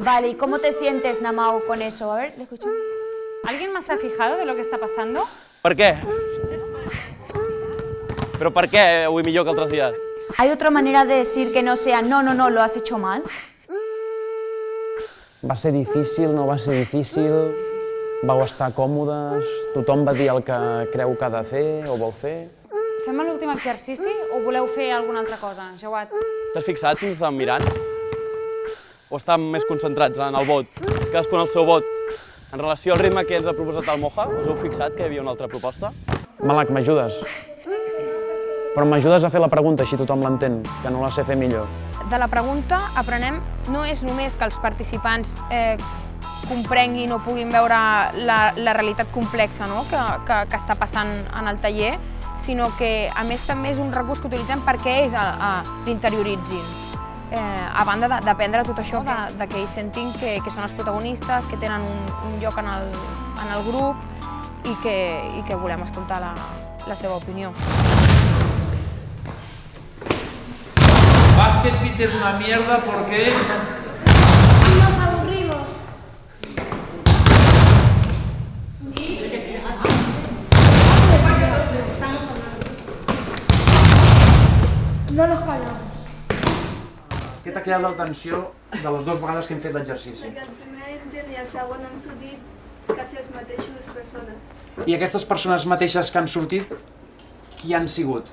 Vale, ¿y cómo te sientes, Namau, con eso? A ver, ¿le escucho? ¿Alguien más se ha fijado de lo que está pasando? Per què? Però per què avui millor que altres dies? ¿Hay otra manera de decir que no sea no, no, no, lo has hecho mal? Va ser difícil, no va ser difícil, vau estar còmodes, tothom va dir el que creu que ha de fer o vol fer. Fem l'últim exercici o voleu fer alguna altra cosa, Jauat? T'has fixat si ens estàvem mirant? O estàvem més concentrats en el vot? Cadascun el seu vot? En relació al ritme que ens ha proposat el Moja, us heu fixat que hi havia una altra proposta? Malak, m'ajudes? Però m'ajudes a fer la pregunta, així tothom l'entén, que no la sé fer millor. De la pregunta aprenem no és només que els participants comprenguin o puguin veure la realitat complexa que està passant en el taller, sinó que a més també és un recurs que utilitzem perquè ells l'interioritzin. A banda d'aprendre tot això, que ells sentin que són els protagonistes, que tenen un lloc en el grup i que volem escoltar la seva opinió. Basket Beat es una mierda porque... Nos aburrimos. No nos callamos. Què t'ha quedat l'atenció de les dues vegades que hem fet l'exercici? Perquè el primer intent i el segon han sortit quasi els mateixos persones. I aquestes persones mateixes que han sortit, qui han sigut?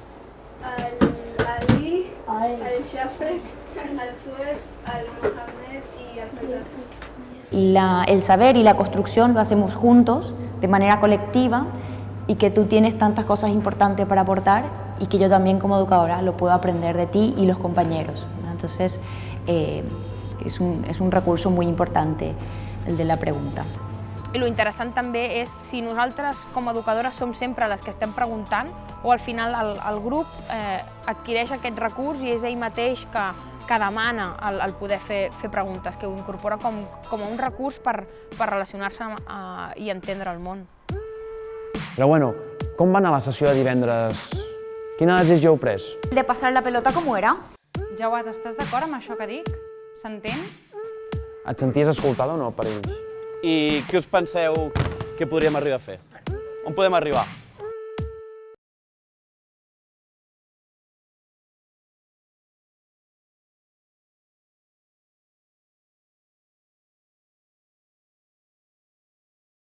l'Ali, el Shafek, el Sued, el Mohamed y el Medar. El saber y la construcción lo hacemos juntos, de manera colectiva, y que tú tienes tantas cosas importantes para aportar y que yo también como educadora lo puedo aprender de ti y los compañeros, ¿no? Entonces, es un recurso muy importante el de la pregunta. I lo interessant també és si nosaltres com a educadores som sempre les que estem preguntant o al final el grup adquireix aquest recurs i és ell mateix que demana el poder fer preguntes, que ho incorpora com un recurs per relacionar-se i entendre el món. Però bueno, com va anar la sessió de divendres? Quina decisió heu pres? ¿De pasar la pelota cómo era? Jauat, estàs d'acord amb això que dic? S'entén? Et senties escoltada o no per ells? I què us penseu que podríem arribar a fer? On podem arribar?